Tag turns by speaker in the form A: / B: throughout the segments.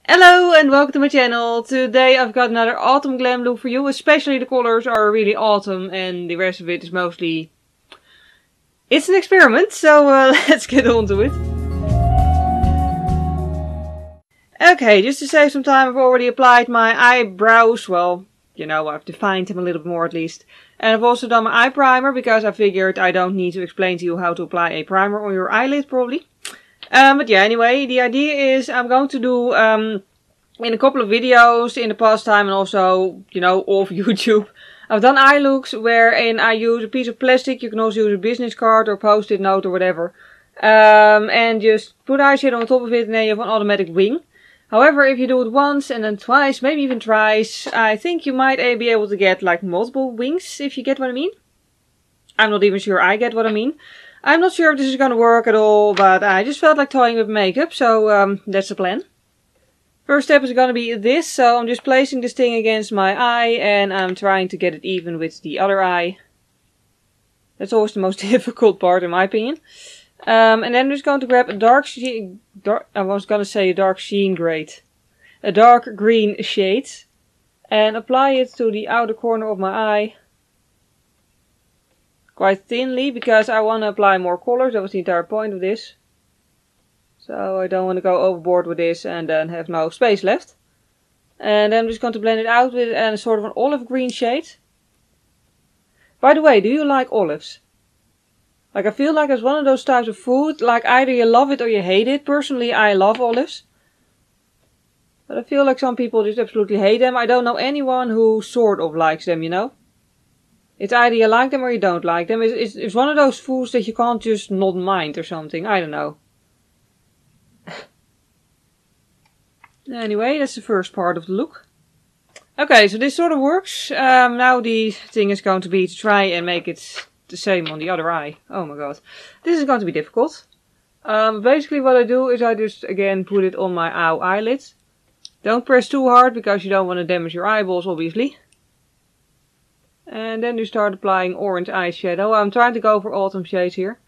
A: Hello and welcome to my channel. Today I've got another autumn glam look for you. Especially the colors are really autumn and the rest of it is mostly... It's an experiment, so let's get on to it. Okay, just to save some time I've already applied my eyebrows. Well, you know, I've defined them a little bit more at least. And I've also done my eye primer because I figured I don't need to explain to you how to apply a primer on your eyelid probably. But yeah, anyway, the idea is I'm going to do, in a couple of videos in the past time and also, you know, off YouTube, I've done eye looks wherein I use a piece of plastic. You can also use a business card or post-it note or whatever. And just put eyeshadow on top of it and then you have an automatic wing. However, if you do it once and then twice, maybe even thrice, I think you might be able to get like multiple wings, if you get what I mean. I'm not even sure I get what I mean. I'm not sure if this is going to work at all, but I just felt like toying with makeup, so that's the plan. First step is going to be this, so I'm just placing this thing against my eye and I'm trying to get it even with the other eye. That's always the most difficult part in my opinion. And then I'm just going to grab a dark green shade and apply it to the outer corner of my eye. Quite thinly, because I want to apply more colors. That was the entire point of this. So I don't want to go overboard with this and then have no space left. And then I'm just going to blend it out with a sort of an olive green shade. By the way, do you like olives? Like, I feel like it's one of those types of food, like either you love it or you hate it. Personally, I love olives. But I feel like some people just absolutely hate them. I don't know anyone who sort of likes them, you know? It's either you like them or you don't like them. It's one of those foods that you can't just not mind or something. I don't know. Anyway, that's the first part of the look. Okay, so this sort of works. Now the thing is going to be to try and make it the same on the other eye. Oh my god. This is going to be difficult. Basically what I do is I just again put it on my eyelid. Don't press too hard because you don't want to damage your eyeballs obviously. And then you start applying orange eyeshadow. I'm trying to go for autumn shades here.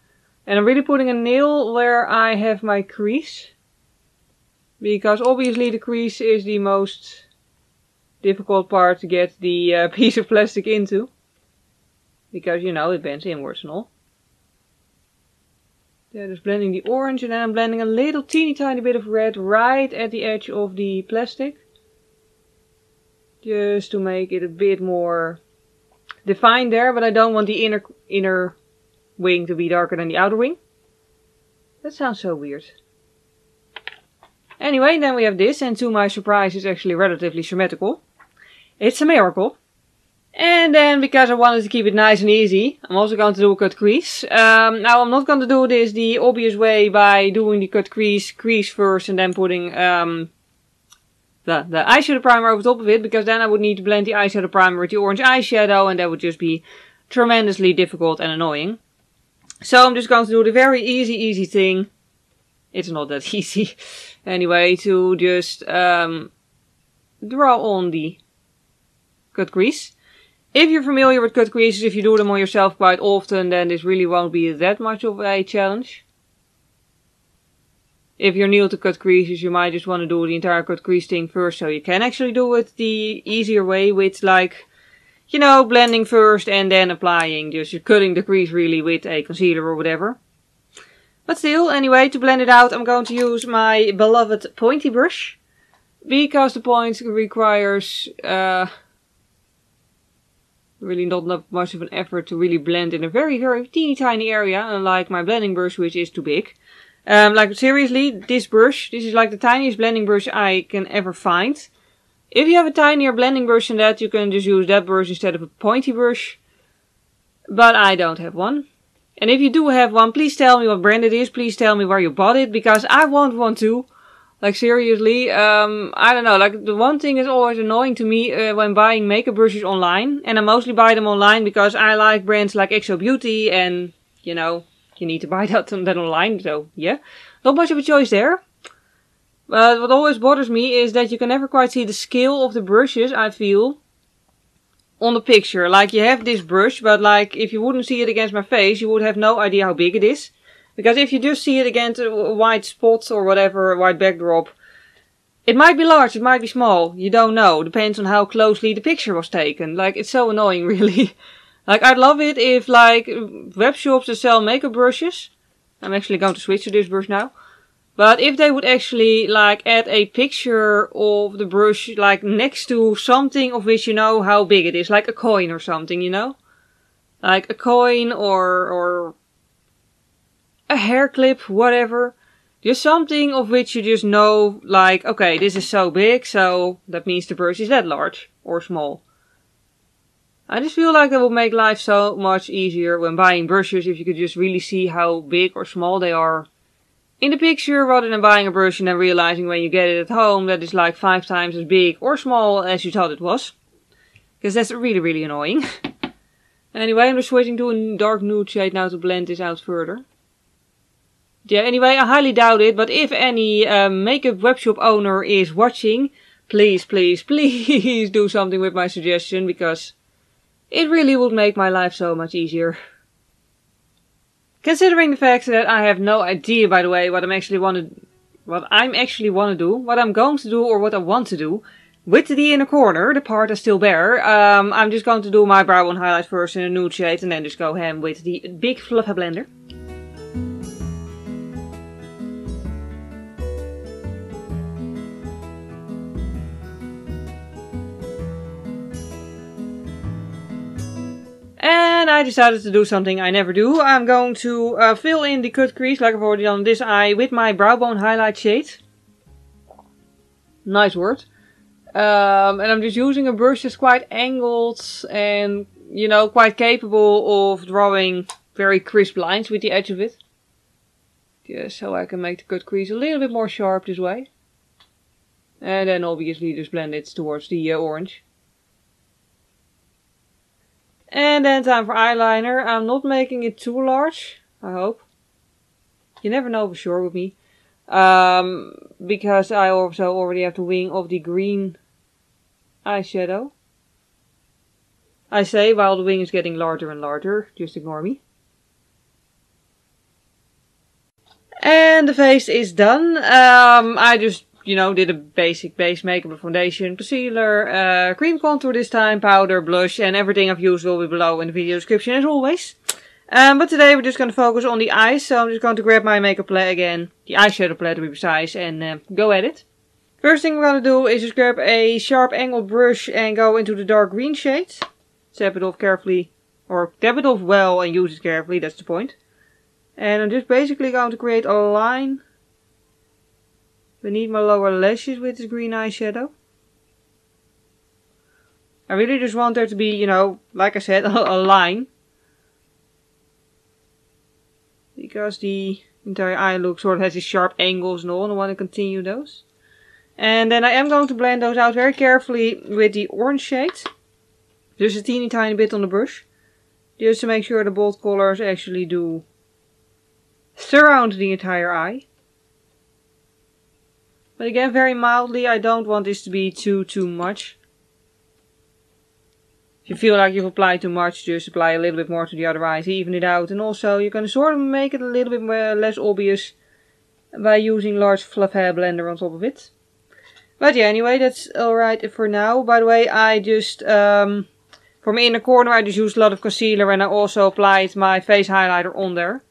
A: And I'm really putting a nail where I have my crease. Because obviously the crease is the most difficult part to get the piece of plastic into. Because, you know, it bends inwards and all. Yeah, just blending the orange and then I'm blending a little teeny tiny bit of red right at the edge of the plastic. Just to make it a bit more defined there, but I don't want the inner wing to be darker than the outer wing. That sounds so weird. Anyway, then we have this, and to my surprise it's actually relatively symmetrical. It's a miracle. And then, because I wanted to keep it nice and easy, I'm also going to do a cut crease. Now I'm not going to do this the obvious way by doing the cut crease first and then putting the eyeshadow primer over top of it, because then I would need to blend the eyeshadow primer with the orange eyeshadow and that would just be tremendously difficult and annoying. So I'm just going to do the very easy thing. It's not that easy. Anyway, to just draw on the cut crease. If you're familiar with cut creases, if you do them on yourself quite often, then this really won't be that much of a challenge. If you're new to cut creases, you might just want to do the entire cut crease thing first, so you can actually do it the easier way with, like, you know, blending first and then applying. Just you're cutting the crease really with a concealer or whatever. But still, anyway, to blend it out, I'm going to use my beloved pointy brush. Because the point requires really not much of an effort to really blend in a very teeny tiny area, unlike my blending brush, which is too big. Like seriously, this is like the tiniest blending brush I can ever find. If you have a tinier blending brush than that, you can just use that brush instead of a pointy brush. But I don't have one. And if you do have one, please tell me what brand it is. Please tell me where you bought it, because I want one too. Like seriously, I don't know, like the one thing that's always annoying to me when buying makeup brushes online. And I mostly buy them online because I like brands like xoBeauty and, you know, you need to buy that online, so yeah. Not much of a choice there. But what always bothers me is that you can never quite see the scale of the brushes, I feel, on the picture. Like, you have this brush, but like, if you wouldn't see it against my face, you would have no idea how big it is. Because if you just see it against a white spot or whatever, a white backdrop, It might be large, it might be small, you don't know. Depends on how closely the picture was taken. Like, it's so annoying, really. Like, I'd love it if, like, web shops that sell makeup brushes. I'm actually going to switch to this brush now. But if they would actually, like, add a picture of the brush, like, next to something of which you know how big it is. Like a coin or something, you know? Like a coin or a hair clip, whatever. Just something of which you just know, like, okay, this is so big, so that means the brush is that large or small. I just feel like that would make life so much easier when buying brushes if you could just really see how big or small they are in the picture rather than buying a brush and then realizing when you get it at home that it's like 5 times as big or small as you thought it was. Because that's really, really annoying. Anyway, I'm just switching to a dark nude shade now to blend this out further. Yeah, anyway, I highly doubt it, but if any makeup webshop owner is watching, please, please, please do something with my suggestion, because it really would make my life so much easier. Considering the fact that I have no idea, by the way, what I'm actually going to do, or what I want to do, with the inner corner, the part that's still bare, I'm just going to do my brow bone highlight first in a nude shade, and then just go ham with the big fluffy blender. And I decided to do something I never do. I'm going to fill in the cut crease, like I've already done on this eye, with my brow bone highlight shade. Nice word. And I'm just using a brush that's quite angled and, you know, quite capable of drawing very crisp lines with the edge of it. Just so I can make the cut crease a little bit more sharp this way. And then obviously just blend it towards the orange. And then time for eyeliner. I'm not making it too large, I hope. You never know for sure with me. Because I also already have the wing of the green eyeshadow. I say while the wing is getting larger and larger, just ignore me. And the face is done. I just, you know, did a basic base makeup with foundation, concealer, cream contour this time, powder, blush, and everything I've used will be below in the video description as always. But today we're just going to focus on the eyes, so I'm just going to grab my makeup palette again, the eyeshadow palette to be precise, and go at it. First thing we're going to do is just grab a sharp angled brush and go into the dark green shade. Tap it off carefully, or tap it off well and use it carefully, that's the point. And I'm just basically going to create a line beneath my lower lashes with this green eyeshadow. I really just want there to be, you know, like I said, a line. Because the entire eye look sort of has these sharp angles and all, and I want to continue those. And then I am going to blend those out very carefully with the orange shade. Just a teeny tiny bit on the brush. Just to make sure the bold colors actually do surround the entire eye. But again, very mildly, I don't want this to be too much. If you feel like you've applied too much, just apply a little bit more to the other eye to even it out. And also, you can sort of make it a little bit less obvious by using large fluff hair blender on top of it. But yeah, anyway, that's alright for now. By the way, I just, for my inner corner, I just used a lot of concealer and I also applied my face highlighter on there.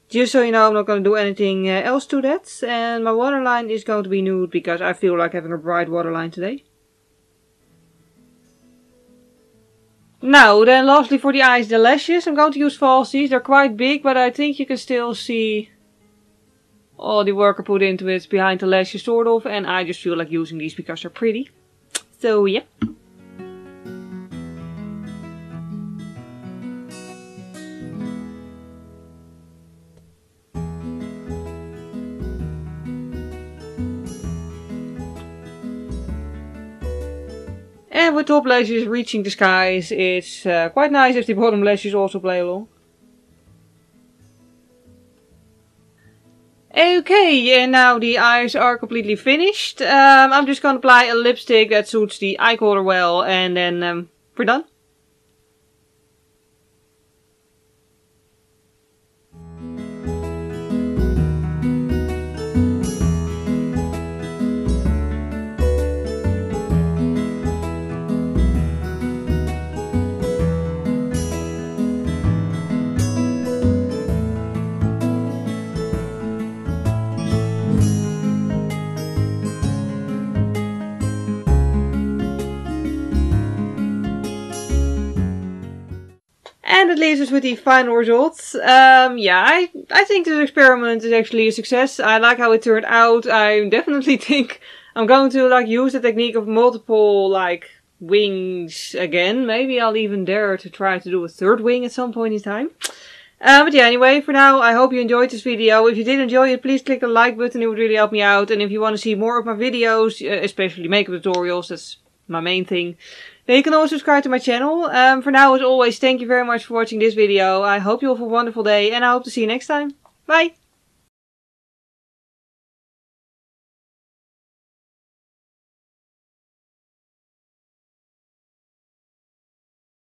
A: Just so you know, I'm not going to do anything else to that. And my waterline is going to be nude because I feel like having a bright waterline today. Now, then lastly for the eyes, the lashes. I'm going to use falsies. They're quite big, but I think you can still see all the work I put into it behind the lashes, sort of. And I just feel like using these because they're pretty. So, yeah. And with top lashes reaching the skies, it's quite nice if the bottom lashes also play along. Okay, and now the eyes are completely finished. I'm just going to apply a lipstick that suits the eye color well, and then we're done. And that leaves us with the final results. Yeah, I think this experiment is actually a success. I like how it turned out. I definitely think I'm going to like use the technique of multiple like wings again. Maybe I'll even dare to try to do a third wing at some point in time. But yeah, anyway, for now, I hope you enjoyed this video. If you did enjoy it, please click the like button. It would really help me out. And if you want to see more of my videos, especially makeup tutorials, that's my main thing, then you can always subscribe to my channel. For now, as always, thank you very much for watching this video. I hope you all have a wonderful day, and I hope to see you next time. Bye!